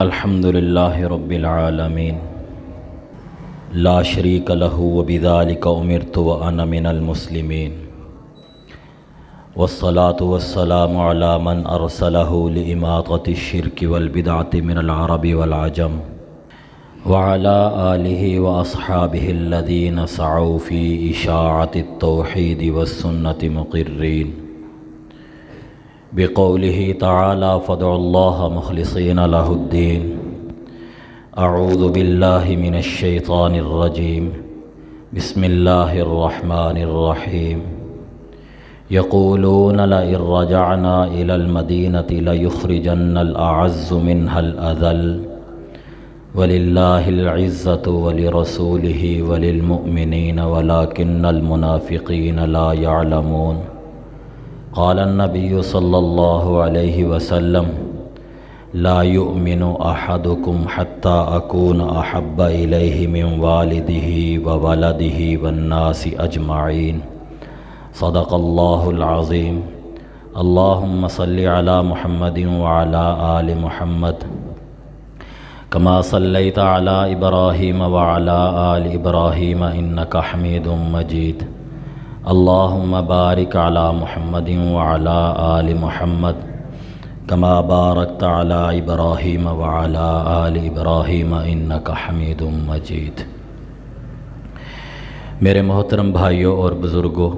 الحمد للہ رب العالمین لا شریک لہ وبذالک امرت وانا من المسلمین والصلاة والسلام علی من ارسلہ لإماطۃ الشرک والبدعۃ من العرب والعجم وعلى آلہ واصحابہ الذین سعوا فی اشاعۃ التوحید والسنۃ مقرین بقوله تعالی فادعوا اللہ مخلصین لہ الدین اعوذ باللہ من الشیطان الرجیم بسم اللہ الرحمن الرحیم یقولون لئن رجعنا إلی المدینۃ لیخرجن الأعز منها الأذل وللہ العزۃ ولرسولہ وللمؤمنین ولکن المنافقین لا یعلمون قال النبی صلی اللہ علیہ وسلم لا یؤمن احدکم حتی اکون احب الیہ من والدہ وولدہ والناس اجمعین صدق اللہ العظیم اللہم صل علی محمد وعلی آل محمد کما صلیت علی ابراہیم وعلی آل ابراہیم انک حمید مجید اللہم بارک علی محمد وعلی آل محمد کما بارکت علی ابراہیم وعلی آل ابراہیم انک حمید مجید۔ میرے محترم بھائیوں اور بزرگوں،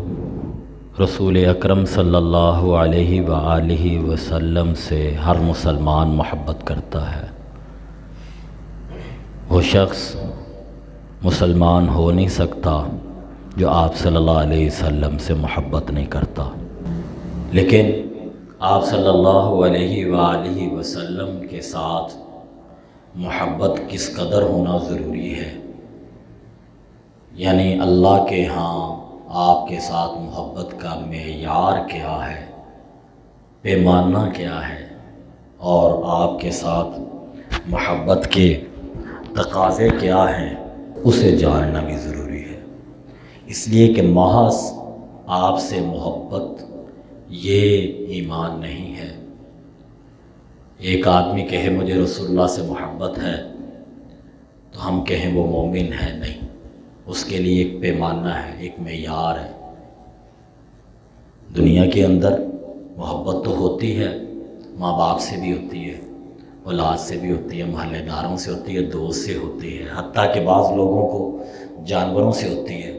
رسول اکرم صلی اللہ علیہ وآلہ وسلم سے ہر مسلمان محبت کرتا ہے۔ وہ شخص مسلمان ہو نہیں سکتا جو آپ صلی اللہ علیہ وسلم سے محبت نہیں کرتا، لیکن آپ صلی اللہ علیہ وآلہ وسلم کے ساتھ محبت کس قدر ہونا ضروری ہے، یعنی اللہ کے ہاں آپ کے ساتھ محبت کا معیار کیا ہے، پیمانہ کیا ہے، اور آپ کے ساتھ محبت کے تقاضے کیا ہیں، اسے جاننا بھی ضروری ہے۔ اس لیے کہ محض آپ سے محبت یہ ایمان نہیں ہے۔ ایک آدمی کہے مجھے رسول اللہ سے محبت ہے تو ہم کہیں وہ مومن ہے، نہیں، اس کے لیے ایک پیمانہ ہے، ایک معیار ہے۔ دنیا کے اندر محبت تو ہوتی ہے، ماں باپ سے بھی ہوتی ہے، اولاد سے بھی ہوتی ہے، محلے داروں سے ہوتی ہے، دوست سے ہوتی ہے، حتیٰ کہ بعض لوگوں کو جانوروں سے ہوتی ہے،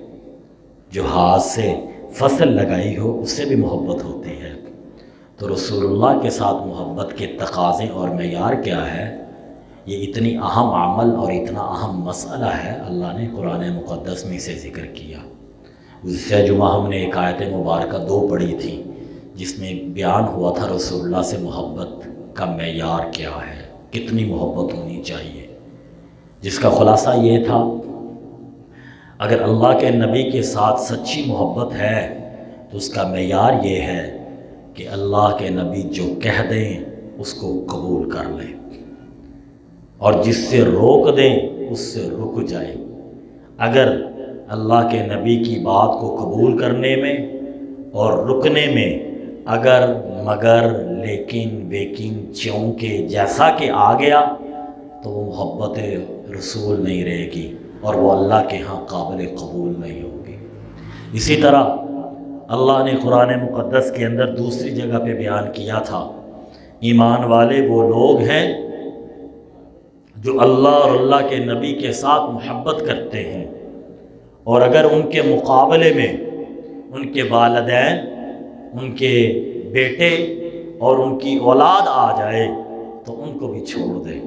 جو ہاتھ سے فصل لگائی ہو اس سے بھی محبت ہوتی ہے۔ تو رسول اللہ کے ساتھ محبت کے تقاضے اور معیار کیا ہے، یہ اتنی اہم عمل اور اتنا اہم مسئلہ ہے، اللہ نے قرآن مقدس میں اسے ذکر کیا۔ گزشتہ جمعہ ہم نے ایک آیت مبارکہ 2 پڑھی تھی جس میں بیان ہوا تھا رسول اللہ سے محبت کا معیار کیا ہے، کتنی محبت ہونی چاہیے، جس کا خلاصہ یہ تھا اگر اللہ کے نبی کے ساتھ سچی محبت ہے تو اس کا معیار یہ ہے کہ اللہ کے نبی جو کہہ دیں اس کو قبول کر لیں، اور جس سے روک دیں اس سے رک جائیں۔ اگر اللہ کے نبی کی بات کو قبول کرنے میں اور رکنے میں اگر مگر لیکن بیکن چونکہ جیسا کہ آ گیا تو وہ محبت رسول نہیں رہے گی اور وہ اللہ کے ہاں قابل قبول نہیں ہوگی۔ اسی طرح اللہ نے قرآن مقدس کے اندر دوسری جگہ پہ بیان کیا تھا، ایمان والے وہ لوگ ہیں جو اللہ اور اللہ کے نبی کے ساتھ محبت کرتے ہیں، اور اگر ان کے مقابلے میں ان کے والدین، ان کے بیٹے اور ان کی اولاد آ جائے تو ان کو بھی چھوڑ دیں۔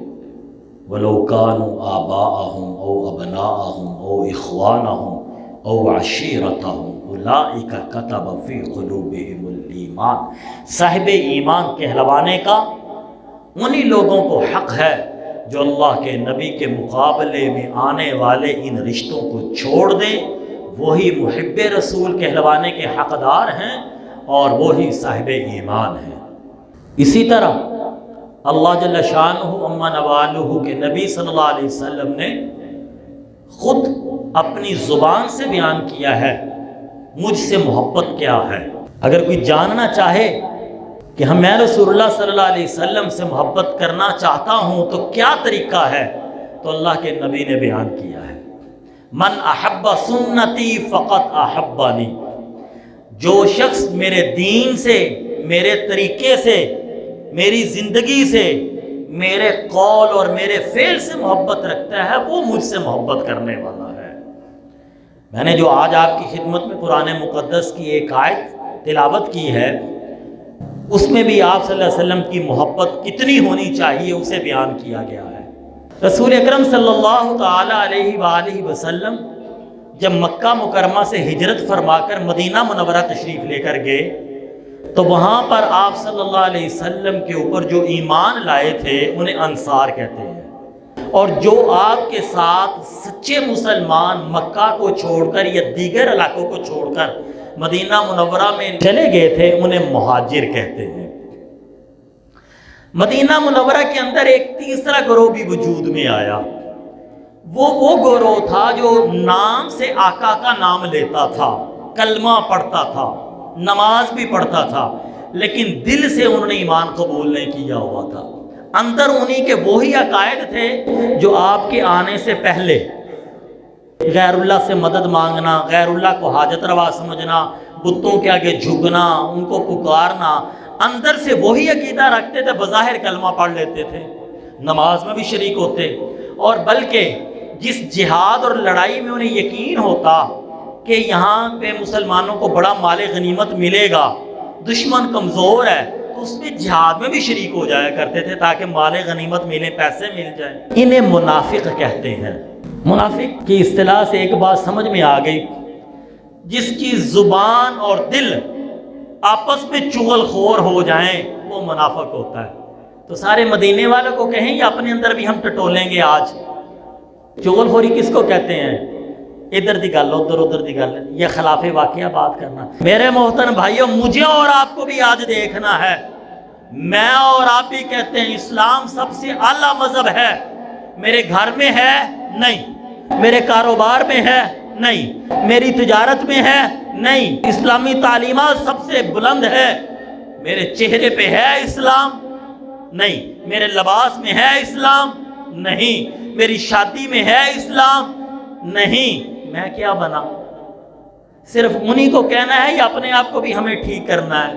وَلَوْ كَانُوا آبَاءَهُمْ أَوْ أَبْنَاءَهُمْ أَوْ إِخْوَانَهُمْ أَوْ عَشِيرَتَهُمْ أُولَٰئِكَ كَتَبَ فِي قُلُوبِهِمُ الْإِيمَانَ۔ صاحب ایمان کہلوانے کا انہی لوگوں کو حق ہے جو اللہ کے نبی کے مقابلے میں آنے والے ان رشتوں کو چھوڑ دیں، وہی محب رسول کہلوانے کے حقدار ہیں اور وہی صاحب ایمان ہیں۔ اسی طرح اللہ جل شانہ عما نوالہ کے نبی صلی اللہ علیہ وسلم نے خود اپنی زبان سے بیان کیا ہے مجھ سے محبت کیا ہے۔ اگر کوئی جاننا چاہے کہ میں رسول اللہ صلی اللہ علیہ وسلم سے محبت کرنا چاہتا ہوں تو کیا طریقہ ہے؟ تو اللہ کے نبی نے بیان کیا ہے، من احب سنتی فقط احبانی، جو شخص میرے دین سے، میرے طریقے سے، میری زندگی سے، میرے قول اور میرے فعل سے محبت رکھتا ہے وہ مجھ سے محبت کرنے والا ہے۔ میں نے جو آج آپ کی خدمت میں قرآن مقدس کی ایک آیت تلاوت کی ہے، اس میں بھی آپ صلی اللہ علیہ وسلم کی محبت کتنی ہونی چاہیے اسے بیان کیا گیا ہے۔ رسول اکرم صلی اللہ تعالی علیہ وآلہ وسلم جب مکہ مکرمہ سے ہجرت فرما کر مدینہ منورہ تشریف لے کر گئے تو وہاں پر آپ صلی اللہ علیہ وسلم کے اوپر جو ایمان لائے تھے انہیں انصار کہتے ہیں، اور جو آپ کے ساتھ سچے مسلمان مکہ کو چھوڑ کر یا دیگر علاقوں کو چھوڑ کر مدینہ منورہ میں چلے گئے تھے انہیں مہاجر کہتے ہیں۔ مدینہ منورہ کے اندر ایک تیسرا گروہ بھی وجود میں آیا، وہ گروہ تھا جو نام سے آقا کا نام لیتا تھا، کلمہ پڑھتا تھا، نماز بھی پڑھتا تھا، لیکن دل سے انہوں نے ایمان قبول نہیں کیا ہوا تھا۔ اندر انہی کے وہی عقائد تھے جو آپ کے آنے سے پہلے غیر اللہ سے مدد مانگنا، غیر اللہ کو حاجت روا سمجھنا، بتوں کے آگے جھکنا، ان کو پکارنا، اندر سے وہی عقیدہ رکھتے تھے، بظاہر کلمہ پڑھ لیتے تھے، نماز میں بھی شریک ہوتے، اور بلکہ جس جہاد اور لڑائی میں انہیں یقین ہوتا کہ یہاں پہ مسلمانوں کو بڑا مال غنیمت ملے گا، دشمن کمزور ہے، تو اس میں جہاد میں بھی شریک ہو جایا کرتے تھے تاکہ مال غنیمت ملے، پیسے مل جائیں۔ انہیں منافق کہتے ہیں۔ منافق کی اصطلاح سے ایک بات سمجھ میں آ گئی، جس کی زبان اور دل آپس میں چغل خور ہو جائیں وہ منافق ہوتا ہے۔ تو سارے مدینے والوں کو کہیں یا اپنے اندر بھی ہم ٹٹولیں گے آج؟ چغل خوری کس کو کہتے ہیں؟ ادھر دی گل ادھر، ادھر دی گل، یہ خلاف واقعہ بات کرنا۔ میرے محترم بھائیوں، مجھے اور آپ کو بھی آج دیکھنا ہے، میں اور آپ بھی کہتے ہیں اسلام سب سے اعلیٰ مذہب ہے، میرے گھر میں ہے نہیں، میرے کاروبار میں ہے نہیں، میری تجارت میں ہے نہیں، اسلامی تعلیمات سب سے بلند ہے، میرے چہرے پہ ہے اسلام نہیں، میرے لباس میں ہے اسلام نہیں، میری شادی میں ہے اسلام نہیں، میں کیا بنا؟ صرف انہی کو کہنا ہے یا اپنے آپ کو بھی ہمیں ٹھیک کرنا ہے؟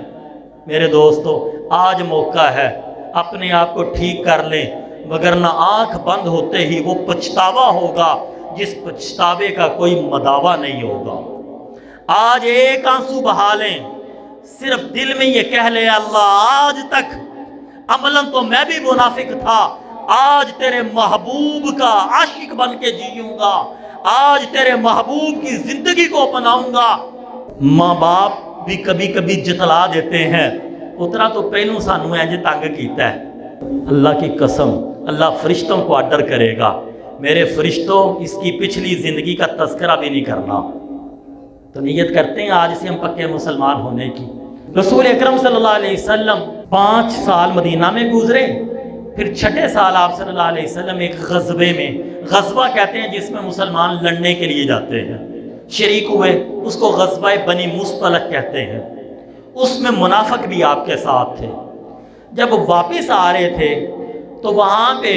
میرے دوستو، آج موقع ہے، اپنے آپ کو ٹھیک کر لیں، وگرنہ آنکھ بند ہوتے ہی وہ پچھتاوا ہوگا جس پچھتاوے کا کوئی مداوا نہیں ہوگا۔ آج ایک آنسو بہا لیں، صرف دل میں یہ کہہ لیں، اللہ آج تک عملاً تو میں بھی منافق تھا، آج تیرے محبوب کا عاشق بن کے جیوں گا، آج تیرے محبوب کی زندگی کو اپناؤں گا۔ ماں باپ بھی کبھی کبھی جتلا دیتے ہیں، اتنا تو پہلوں سانو انج تنگ کیتا ہے، اللہ کی قسم اللہ فرشتوں کو آرڈر کرے گا، میرے فرشتوں اس کی پچھلی زندگی کا تذکرہ بھی نہیں کرنا۔ تو نیت کرتے ہیں آج سے ہم پکے مسلمان ہونے کی۔ رسول اکرم صلی اللہ علیہ وسلم 5 سال مدینہ میں گزرے، پھر 6 سال آپ صلی اللہ علیہ وسلم ایک غزوے میں، غزوہ کہتے ہیں جس میں مسلمان لڑنے کے لیے جاتے ہیں، شریک ہوئے، اس کو غزوہ بنی مصطلق کہتے ہیں۔ اس میں منافق بھی آپ کے ساتھ تھے۔ جب واپس آ رہے تھے تو وہاں پہ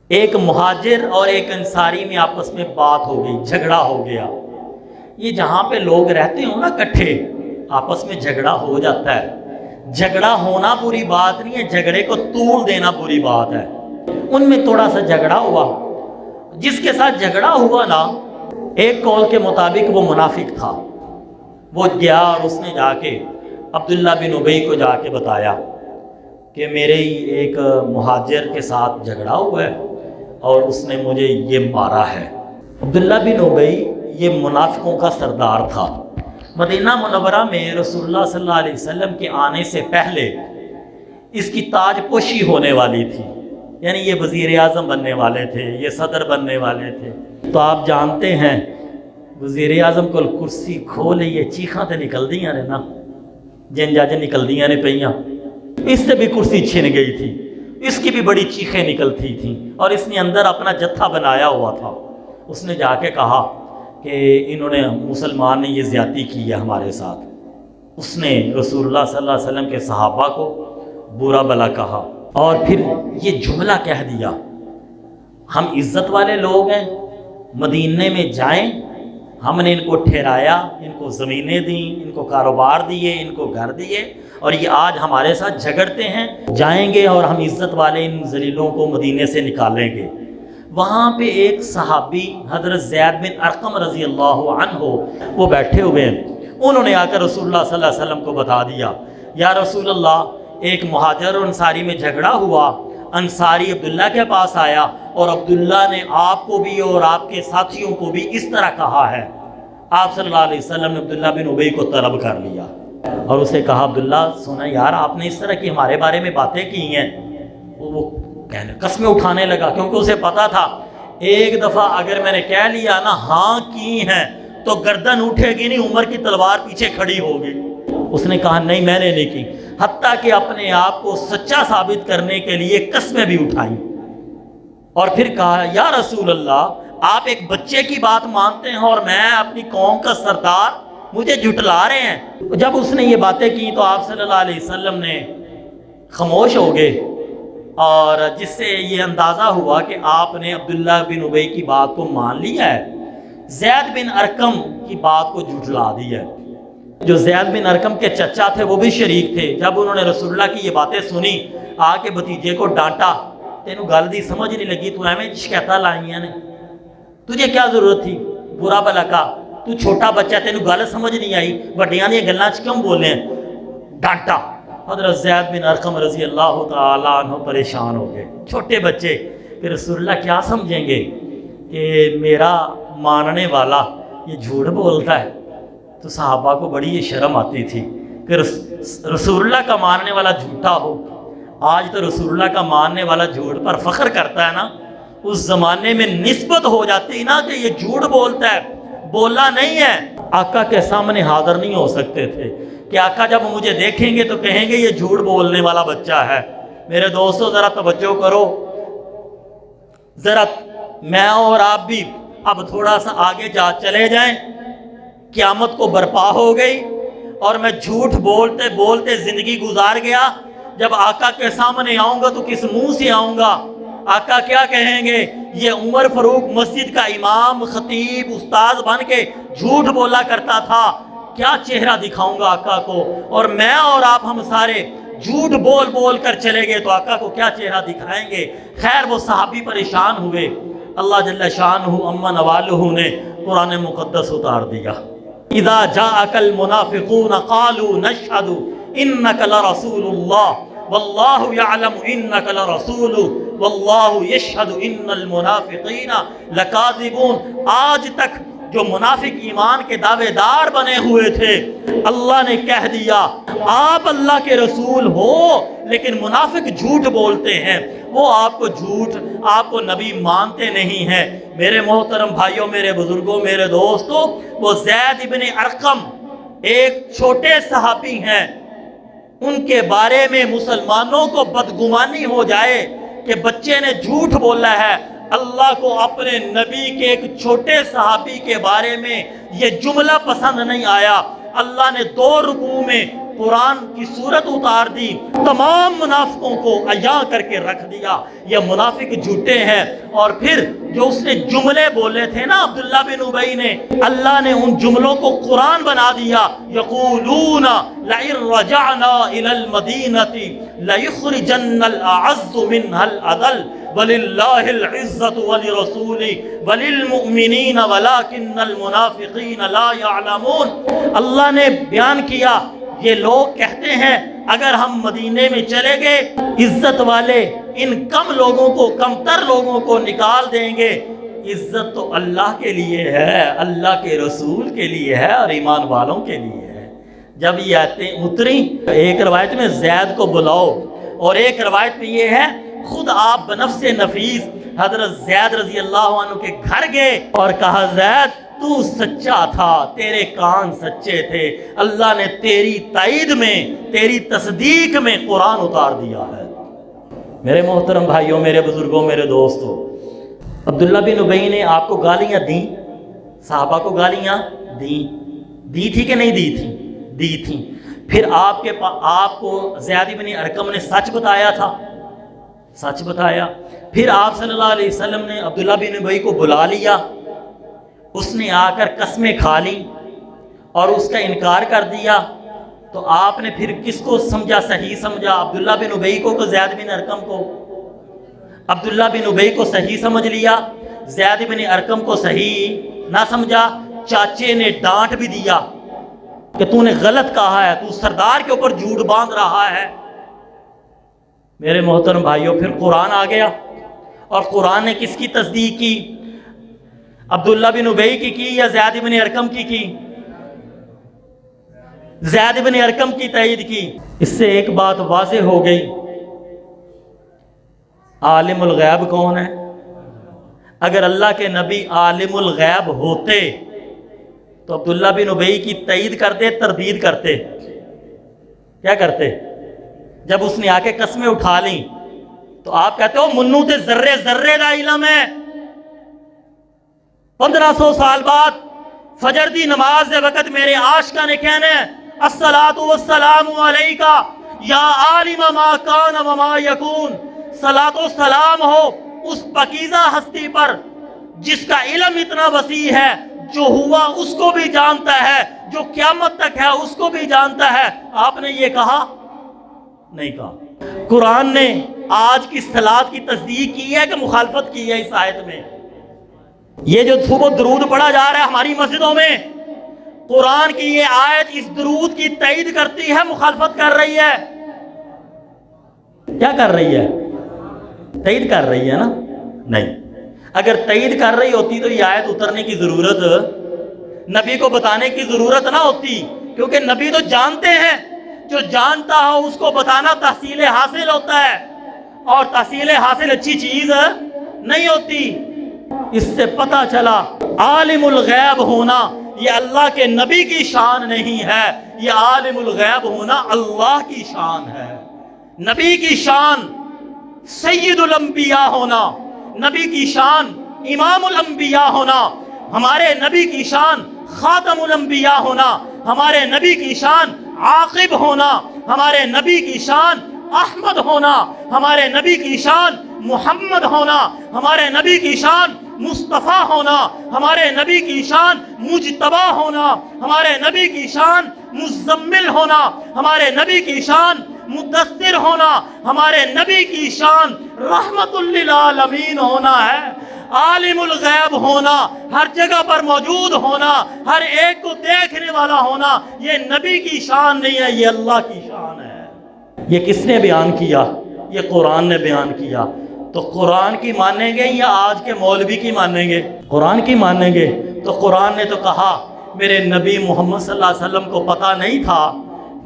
ایک مہاجر اور ایک انصاری میں آپس میں بات ہو گئی، جھگڑا ہو گیا۔ یہ جہاں پہ لوگ رہتے ہوں نا کٹھے، آپس میں جھگڑا ہو جاتا ہے۔ جھگڑا ہونا بری بات نہیں ہے، جھگڑے کو طول دینا بری بات ہے۔ ان میں تھوڑا سا جھگڑا ہوا، جس کے ساتھ جھگڑا ہوا نا، ایک قول کے مطابق وہ منافق تھا۔ وہ گیا اور اس نے جا کے عبداللہ بن ابی کو جا کے بتایا کہ میرے ہی ایک مہاجر کے ساتھ جھگڑا ہوا ہے اور اس نے مجھے یہ مارا ہے۔ عبداللہ بن ابی یہ منافقوں کا سردار تھا۔ مدینہ منورہ میں رسول اللہ صلی اللہ علیہ وسلم کے آنے سے پہلے اس کی تاج پوشی ہونے والی تھی، یعنی یہ وزیر اعظم بننے والے تھے، یہ صدر بننے والے تھے۔ تو آپ جانتے ہیں وزیر اعظم کو کرسی کھولے یہ چیخاں تے نکل دیاں نے نا، جن جاج نکل دیاں نے پئیاں، اس سے بھی کرسی چھن گئی تھی، اس کی بھی بڑی چیخیں نکلتی تھیں، اور اس نے اندر اپنا جتھا بنایا ہوا تھا۔ اس نے جا کے کہا کہ انہوں نے مسلمان نے یہ زیادتی کی ہے ہمارے ساتھ، اس نے رسول اللہ صلی اللہ علیہ وسلم کے صحابہ کو برا بلا کہا، اور پھر یہ جملہ کہہ دیا، ہم عزت والے لوگ ہیں، مدینے میں جائیں، ہم نے ان کو ٹھہرایا، ان کو زمینیں دیں، ان کو کاروبار دیے، ان کو گھر دیے، اور یہ آج ہمارے ساتھ جھگڑتے ہیں، جائیں گے اور ہم عزت والے ان ذلیلوں کو مدینے سے نکالیں گے۔ وہاں پہ ایک صحابی حضرت زید بن ارقم رضی اللہ عنہ وہ بیٹھے ہوئے ہیں، انہوں نے آ کر رسول اللہ صلی اللہ علیہ وسلم کو بتا دیا، یا رسول اللہ، ایک مہاجر اور انصاری میں جھگڑا ہوا، انصاری عبداللہ کے پاس آیا اور عبداللہ نے آپ کو بھی اور آپ کے ساتھیوں کو بھی اس طرح کہا ہے۔ آپ صلی اللہ علیہ وسلم نے عبداللہ بن ابی کو طلب کر لیا اور اسے کہا، عبداللہ سنا یار، آپ نے اس طرح کی ہمارے بارے میں باتیں کی ہیں۔ وہ کہنے قسمیں اٹھانے لگا، کیونکہ اسے پتا تھا ایک دفعہ اگر میں نے کہہ لیا نا ہاں کی ہیں تو گردن اٹھے گی نہیں، عمر کی تلوار پیچھے کھڑی ہوگی۔ اس نے کہا نہیں، میں نے نہیں کی، حتیٰ کہ اپنے آپ کو سچا ثابت کرنے کے لیے قسمیں بھی اٹھائیں، اور پھر کہا، یا رسول اللہ، آپ ایک بچے کی بات مانتے ہیں اور میں اپنی قوم کا سردار، مجھے جھٹلا رہے ہیں۔ جب اس نے یہ باتیں کی تو آپ صلی اللہ علیہ وسلم نے خاموش ہو گئے، اور جس سے یہ اندازہ ہوا کہ آپ نے عبداللہ بن ابی کی بات کو مان لیا ہے، زید بن ارقم کی بات کو جھٹلا دیا ہے۔ جو زید بن ارقم کے چچا تھے وہ بھی شریک تھے۔ جب انہوں نے رسول اللہ کی یہ باتیں سنی، آ کے بھتیجے کو ڈانٹا، تینوں گل دی سمجھ نہیں لگی، تو ایویں شکایتاں لائیاں نے، تجھے کیا ضرورت تھی برا بلا کا، تو چھوٹا بچہ، تینوں گل سمجھ نہیں آئی، بڑیاں دی گلاں چ کیوں بولے ہیں، ڈانٹا۔ حضرت زید بن ارقم رضی اللہ تعالیٰ عنہ پریشان ہو گئے، چھوٹے بچے کہ رسول اللہ کیا سمجھیں گے کہ میرا ماننے والا یہ جھوٹ بولتا ہے۔ تو صحابہ کو بڑی یہ شرم آتی تھی کہ رسول اللہ کا ماننے والا جھوٹا ہو۔ آج تو رسول اللہ کا ماننے والا جھوٹ پر فخر کرتا ہے نا، اس زمانے میں نسبت ہو جاتی نا کہ یہ جھوٹ بولتا ہے، بولا نہیں ہے۔ آقا کے سامنے حاضر نہیں ہو سکتے تھے کہ آقا جب مجھے دیکھیں گے تو کہیں گے یہ جھوٹ بولنے والا بچہ ہے۔ میرے دوستو ذرا توجہ کرو، ذرا میں اور آپ بھی اب تھوڑا سا آگے چلے جائیں، قیامت کو برپا ہو گئی اور میں جھوٹ بولتے بولتے زندگی گزار گیا، جب آقا کے سامنے آؤں گا تو کس منہ سے آؤں گا؟ آقا کیا کہیں گے، یہ عمر فاروق مسجد کا امام، خطیب، استاد بن کے جھوٹ بولا کرتا تھا، کیا چہرہ دکھاؤں گا آقا کو؟ اور میں اور آپ ہم سارے جھوٹ بول بول کر چلے گئے تو آقا کو کیا چہرہ دکھائیں گے؟ خیر وہ صحابی پریشان ہوئے، اللہ جل شانہ عما نوالہ نے قرآن مقدس اتار دیا، اذا جاءک المنافقون قالوا نشهد انک لرسول اللہ واللہ یعلم انک لرسول واللہ یشہد ان المنافقین لکاذبون۔ آج تک جو منافق ایمان کے دعوے دار بنے ہوئے تھے، اللہ نے کہہ دیا آپ اللہ کے رسول ہو لیکن منافق جھوٹ بولتے ہیں، وہ آپ کو جھوٹ، آپ کو نبی مانتے نہیں ہیں۔ میرے محترم بھائیوں، میرے بزرگوں، میرے دوستوں، وہ زید بن ارقم ایک چھوٹے صحابی ہیں، ان کے بارے میں مسلمانوں کو بدگمانی ہو جائے کہ بچے نے جھوٹ بولا ہے، اللہ کو اپنے نبی کے ایک چھوٹے صحابی کے بارے میں یہ جملہ پسند نہیں آیا، اللہ نے 2 رکوع میں قرآن کی سورت اتار دی، تمام منافقوں کو عیاں کر کے رکھ دیا، یہ منافق جھوٹے ہیں۔ اور پھر جو اس نے جملے بولے تھے نا عبداللہ بن ابی نے، اللہ نے ان جملوں کو قرآن بنا دیا، یقولون لئن رجعنا الى المدینة لیخرجن الاعز منها الاذل وَلِلَّهِ الْعِزَّةُ وَلِرَسُولِهِ وَلِلْمُؤْمِنِينَ وَلَكِنَّ الْمُنَافِقِينَ لَا يَعْلَمُونَ۔ اللہ نے بیان کیا، یہ لوگ کہتے ہیں اگر ہم مدینے میں چلے گئے، عزت والے ان کم لوگوں کو، کم تر لوگوں کو نکال دیں گے۔ عزت تو اللہ کے لیے ہے، اللہ کے رسول کے لیے ہے اور ایمان والوں کے لیے ہے۔ جب یہ آیتیں اتری، ایک روایت میں زید کو بلاؤ اور ایک روایت میں یہ ہے خود آپ بنفس نفیس حضرت زید رضی اللہ عنہ کے گھر گئے اور کہا زید تو سچا تھا، تیرے کان سچے تھے، اللہ نے تیری تائید میں، تیری تصدیق میں قرآن اتار دیا ہے۔ میرے محترم بھائیوں، میرے بزرگوں، میرے دوستوں، عبداللہ بن ابی نے آپ کو گالیاں دیں، صحابہ کو گالیاں دی تھی کہ نہیں دی تھی؟ دی تھی۔ پھر آپ کو زید بن ارقم نے سچ بتایا تھا، سچ بتایا۔ پھر آپ صلی اللہ علیہ وسلم نے عبداللہ بن ابی کو بلا لیا، اس نے آ کر قسمیں کھا لی اور اس کا انکار کر دیا، تو آپ نے پھر کس کو سمجھا، صحیح سمجھا؟ عبداللہ بن ابی کو زید بن ارقم کو؟ عبداللہ بن ابی کو صحیح سمجھ لیا، زید بن ارقم کو صحیح نہ سمجھا۔ چاچے نے ڈانٹ بھی دیا کہ تو نے غلط کہا ہے، تو سردار کے اوپر جھوٹ باندھ رہا ہے۔ میرے محترم بھائیوں، پھر قرآن آ گیا، اور قرآن نے کس کی تصدیق کی؟ عبداللہ بن ابی کی یا زید بن ارقم کی؟ زید بن ارقم کی تائید کی۔ اس سے ایک بات واضح ہو گئی، عالم الغیب کون ہے؟ اگر اللہ کے نبی عالم الغیب ہوتے تو عبداللہ بن ابی کی تائید کرتے، تردید کرتے؟ کیا کرتے؟ جب اس نے آ کے قسمیں اٹھا لیں تو آپ کہتے ہو منو تے ذرے ذرے دا علم ہے۔ 1500 سال بعد فجر دی نماز دے وقت میرے عاشقاں نے کہنا ہے الصلاۃ والسلام علیکا یا عالم ما کان وما یکون، صلاۃ و سلام ہو اس پاکیزہ ہستی پر جس کا علم اتنا وسیع ہے، جو ہوا اس کو بھی جانتا ہے، جو قیامت تک ہے اس کو بھی جانتا ہے۔ آپ نے یہ کہا؟ نہیں کہا۔ قرآن نے آج کی صلاۃ کی تصدیق کی ہے کہ مخالفت کی ہے اس آیت میں؟ یہ جو صبح درود پڑھا جا رہا ہے ہماری مسجدوں میں، قرآن کی یہ آیت اس درود کی تائید کرتی ہے، مخالفت کر رہی ہے؟ کیا کر رہی ہے؟ تائید کر رہی ہے نا؟ نہیں۔ اگر تائید کر رہی ہوتی تو یہ آیت اترنے کی ضرورت، نبی کو بتانے کی ضرورت نہ ہوتی، کیونکہ نبی تو جانتے ہیں، جو جانتا ہو اس کو بتانا تحصیل حاصل ہوتا ہے، اور تحصیل حاصل اچھی چیز نہیں ہوتی۔ اس سے پتہ چلا عالم الغیب ہونا یہ اللہ کے نبی کی شان نہیں ہے، یہ عالم الغیب ہونا اللہ کی شان ہے۔ نبی کی شان سید الانبیاء ہونا، نبی کی شان امام الانبیاء ہونا، ہمارے نبی کی شان خاتم الانبیاء ہونا، ہمارے نبی کی شان عاقب ہونا، ہمارے نبی کی شان احمد ہونا، ہمارے نبی کی شان محمد ہونا، ہمارے نبی کی شان مصطفیٰ ہونا، ہمارے نبی کی شان مجتبی ہونا، ہمارے نبی کی شان مزمل ہونا، ہمارے نبی کی شان مدثر ہونا، ہمارے نبی کی شان رحمت للعالمین ہونا ہے۔ عالم الغیب ہونا، ہر جگہ پر موجود ہونا، ہر ایک کو دیکھنے والا ہونا، یہ نبی کی شان نہیں ہے، یہ اللہ کی شان ہے۔ یہ کس نے بیان کیا؟ یہ قرآن نے بیان کیا۔ تو قرآن کی مانیں گے یا آج کے مولوی کی مانیں گے؟ قرآن کی مانیں گے۔ تو قرآن نے تو کہا میرے نبی محمد صلی اللہ علیہ وسلم کو پتہ نہیں تھا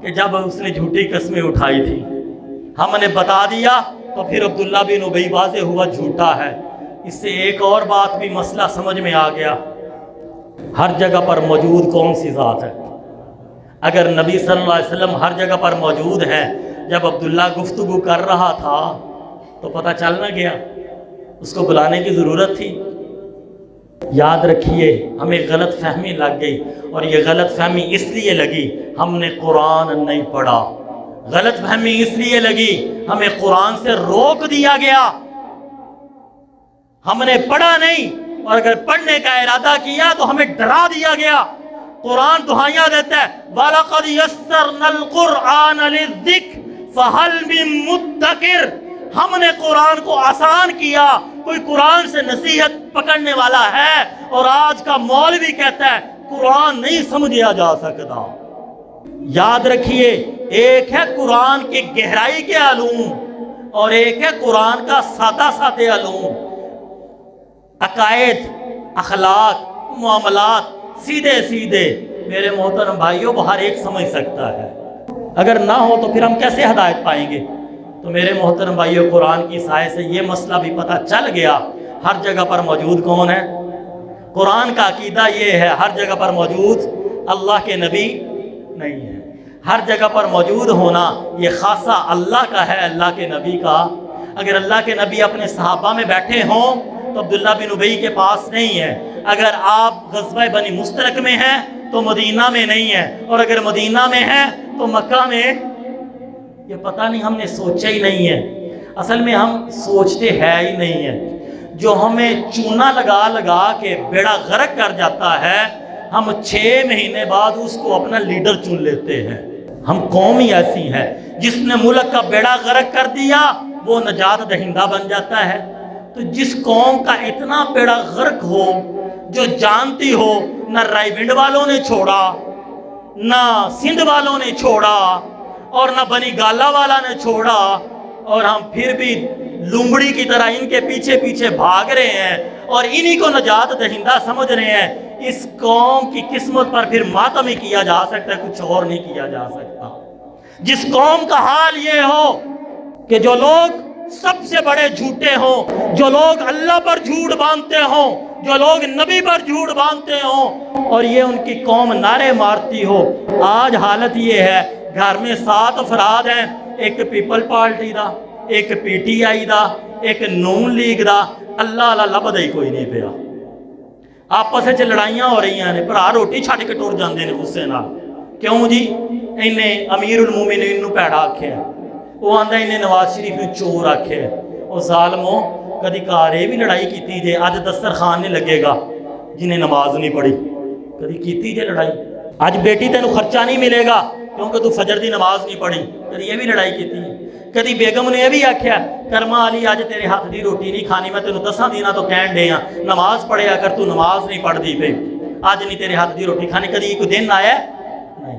کہ جب اس نے جھوٹی قسمیں اٹھائی تھی، ہم نے بتا دیا تو پھر عبداللہ بن ابی واضح ہوا جھوٹا ہے۔ اس سے ایک اور بات بھی مسئلہ سمجھ میں آ گیا، ہر جگہ پر موجود کون سی ذات ہے؟ اگر نبی صلی اللہ علیہ وسلم ہر جگہ پر موجود ہے، جب عبداللہ گفتگو کر رہا تھا تو پتہ چل نہ گیا؟ اس کو بلانے کی ضرورت تھی؟ یاد رکھیے ہمیں غلط فہمی لگ گئی، اور یہ غلط فہمی اس لیے لگی ہم نے قرآن نہیں پڑھا، غلط فہمی اس لیے لگی ہمیں قرآن سے روک دیا گیا، ہم نے پڑھا نہیں، اور اگر پڑھنے کا ارادہ کیا تو ہمیں ڈرا دیا گیا۔ قرآن دہائیاں دیتا ہے وَلَقَدْ يَسَّرْنَا الْقُرْآنَ لِلذِّكْرِ فَهَلْ مِن مُدَّكِرٍ، ہم نے قرآن کو آسان کیا، کوئی قرآن سے نصیحت پکڑنے والا ہے؟ اور آج کا مولوی کہتا ہے قرآن نہیں سمجھا جا سکتا۔ یاد رکھیے ایک ہے قرآن کی گہرائی کے علوم، اور ایک ہے قرآن کا سادہ سادہ علوم، عقائد، اخلاق، معاملات سیدھے سیدھے۔ میرے محترم بھائیوں وہ ہر ایک سمجھ سکتا ہے، اگر نہ ہو تو پھر ہم کیسے ہدایت پائیں گے؟ تو میرے محترم بھائیوں قرآن کی سائے سے یہ مسئلہ بھی پتہ چل گیا، ہر جگہ پر موجود کون ہے؟ قرآن کا عقیدہ یہ ہے ہر جگہ پر موجود اللہ کے نبی نہیں ہے، ہر جگہ پر موجود ہونا یہ خاصہ اللہ کا ہے، اللہ کے نبی کا۔ اگر اللہ کے نبی اپنے صحابہ میں بیٹھے ہوں تو عبداللہ بن ابی کے پاس نہیں ہے، اگر آپ غزوہ بنی مستلق میں ہیں تو مدینہ میں نہیں ہے، اور اگر مدینہ میں ہے تو مکہ میں، یہ پتہ نہیں، ہم نے سوچا ہی نہیں ہے۔ اصل میں ہم سوچتے ہے ہی نہیں ہے۔ جو ہمیں چونا لگا لگا کے بیڑا غرق کر جاتا ہے، ہم 6 مہینے بعد اس کو اپنا لیڈر چن لیتے ہیں۔ ہم قوم ہی ایسی ہے، جس نے ملک کا بیڑا غرق کر دیا وہ نجات دہندہ بن جاتا ہے۔ تو جس قوم کا اتنا بیڑا غرق ہو، جو جانتی ہو نہ رائے ونڈ والوں نے چھوڑا، نہ سندھ والوں نے چھوڑا، اور نہ بنی گالا والا نے چھوڑا، اور ہم پھر بھی لومڑی کی طرح ان کے پیچھے پیچھے بھاگ رہے ہیں اور انہی کو نجات دہندہ سمجھ رہے ہیں۔ اس قوم کی قسمت پر پھر ماتم ہی کیا جا سکتا ہے، کچھ اور نہیں کیا جا سکتا۔ جس قوم کا حال یہ ہو کہ جو لوگ سب سے بڑے جھوٹے ہوں، جو لوگ اللہ پر جھوٹ باندھتے ہوں، جو لوگ نبی پر جھوٹ باندھتے ہوں، اور یہ ان کی قوم نعرے مارتی ہو۔ آج حالت یہ ہے، گھر میں 7 افراد ہیں، ایک پیپل پارٹی دا، ایک پی ٹی آئی دا، ایک نون لیگ دا، اللہ اللہ لبد ہی کوئی نہیں پیا۔ آپس وچ لڑائیاں ہو رہی ہیں، بھرا روٹی چھڈ کے ٹر جاندے نے غصے نال۔ کیوں جی؟ انہیں امیر المومنین نو پیڑا آکھیا، وہ آندا انہیں نواز شریف نو چور آکھیا۔ او ظالمو، کدی گھر یہ بھی لڑائی کیتی جے، اج دسترخوان نہیں لگے گا جنہیں نماز نہیں پڑھی، کدی کیتی جے لڑائی؟ اج بیٹی تینوں خرچہ نہیں ملے گا کیونکہ تو فجر دی نماز نہیں پڑھی، کدی یہ بھی لڑائی کیتی ہے؟ کدی بیگم نے یہ بھی آکھیا کرما علی اج تیرے ہاتھ دی روٹی نہیں کھانی، میں تینوں 10 دن تو کہن ڈے ہاں نماز پڑھیا کر، تو نماز نہیں پڑھ دی پئی، اج نہیں تیرے ہاتھ دی روٹی کھانی، کدی کوئی دن آیا نہیں؟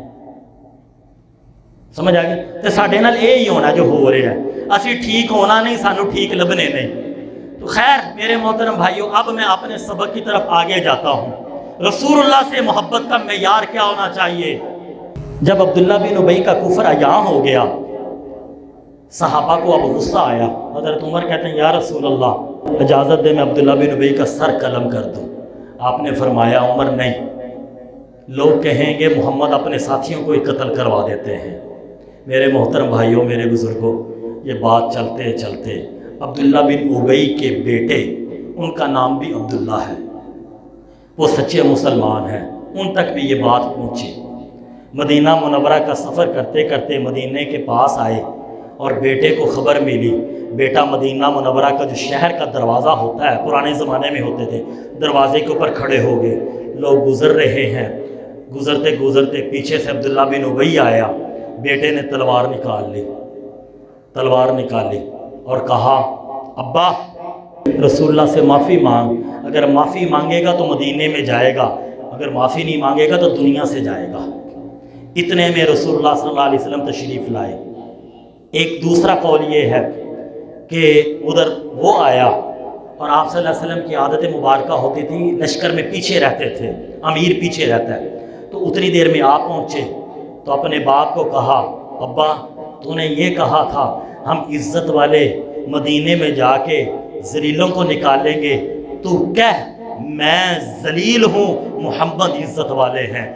سمجھ آ گئی؟ تو ساڈے نال یہی ہونا جو ہو رہا ہے، اسی ٹھیک ہونا نہیں، سانو ٹھیک لبنے نہیں۔ تو خیر میرے محترم بھائیو، اب میں اپنے سبق کی طرف آگے جاتا ہوں۔ رسول اللہ سے محبت کا معیار کیا ہونا چاہیے؟ جب عبداللہ بن ابی کا کفر عیاں ہو گیا، صحابہ کو اب غصہ آیا۔ حضرت عمر کہتے ہیں یا رسول اللہ اجازت دے میں عبداللہ بن ابی کا سر قلم کر دوں۔ آپ نے فرمایا عمر نہیں، لوگ کہیں گے محمد اپنے ساتھیوں کو ہی قتل کروا دیتے ہیں۔ میرے محترم بھائیوں، میرے بزرگوں، یہ بات چلتے چلتے عبداللہ بن ابی کے بیٹے، ان کا نام بھی عبداللہ ہے، وہ سچے مسلمان ہیں، ان تک بھی یہ بات پہنچی۔ مدینہ منورہ کا سفر کرتے کرتے مدینہ کے پاس آئے اور بیٹے کو خبر ملی۔ بیٹا مدینہ منورہ کا جو شہر کا دروازہ ہوتا ہے، پرانے زمانے میں ہوتے تھے، دروازے کے اوپر کھڑے ہو گئے، لوگ گزر رہے ہیں۔ گزرتے گزرتے پیچھے سے عبداللہ بن ابی آیا، بیٹے نے تلوار نکال لی اور کہا ابا رسول اللہ سے معافی مانگ، اگر معافی مانگے گا تو مدینے میں جائے گا، اگر معافی نہیں مانگے گا تو دنیا سے جائے گا۔ اتنے میں رسول اللہ صلی اللہ علیہ وسلم تشریف لائے۔ ایک دوسرا قول یہ ہے کہ ادھر وہ آیا اور آپ صلی اللہ علیہ وسلم کی عادت مبارکہ ہوتی تھی، لشکر میں پیچھے رہتے تھے، امیر پیچھے رہتا ہے، تو اتنی دیر میں آپ پہنچے تو اپنے باپ کو کہا ابا تو نے یہ کہا تھا ہم عزت والے مدینے میں جا کے ذلیلوں کو نکالیں گے، تو کہہ میں ذلیل ہوں، محمد عزت والے ہیں،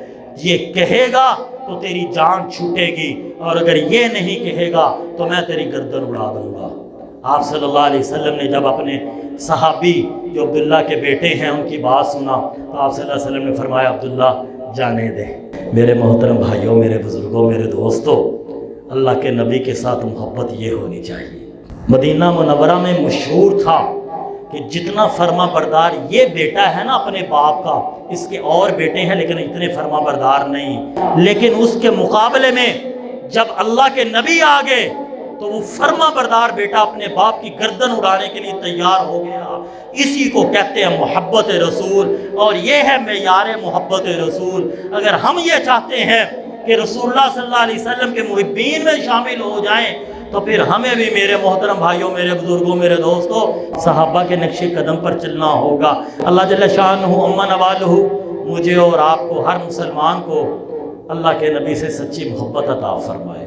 یہ کہے گا تو تیری جان چھوٹے گی، اور اگر یہ نہیں کہے گا تو میں تیری گردن اڑا دوں گا۔ آپ صلی اللہ علیہ وسلم نے جب اپنے صحابی جو عبداللہ کے بیٹے ہیں ان کی بات سنا تو آپ صلی اللہ علیہ وسلم نے فرمایا عبداللہ جانے دے۔ میرے محترم بھائیوں، میرے بزرگوں، میرے دوستوں، اللہ کے نبی کے ساتھ محبت یہ ہونی چاہیے۔ مدینہ منورہ میں مشہور تھا کہ جتنا فرما بردار یہ بیٹا ہے نا اپنے باپ کا، اس کے اور بیٹے ہیں لیکن اتنے فرما بردار نہیں، لیکن اس کے مقابلے میں جب اللہ کے نبی آ گئے تو وہ فرما بردار بیٹا اپنے باپ کی گردن اڑانے کے لیے تیار ہو گیا۔ اسی کو کہتے ہیں محبت رسول، اور یہ ہے معیار محبت رسول۔ اگر ہم یہ چاہتے ہیں کہ رسول اللہ صلی اللہ علیہ وسلم کے محبین میں شامل ہو جائیں تو پھر ہمیں بھی میرے محترم بھائیوں، میرے بزرگوں، میرے دوستوں، صحابہ کے نقش قدم پر چلنا ہوگا۔ اللہ جل شانہ امن والہ مجھے اور آپ کو، ہر مسلمان کو اللہ کے نبی سے سچی محبت عطا فرمائے۔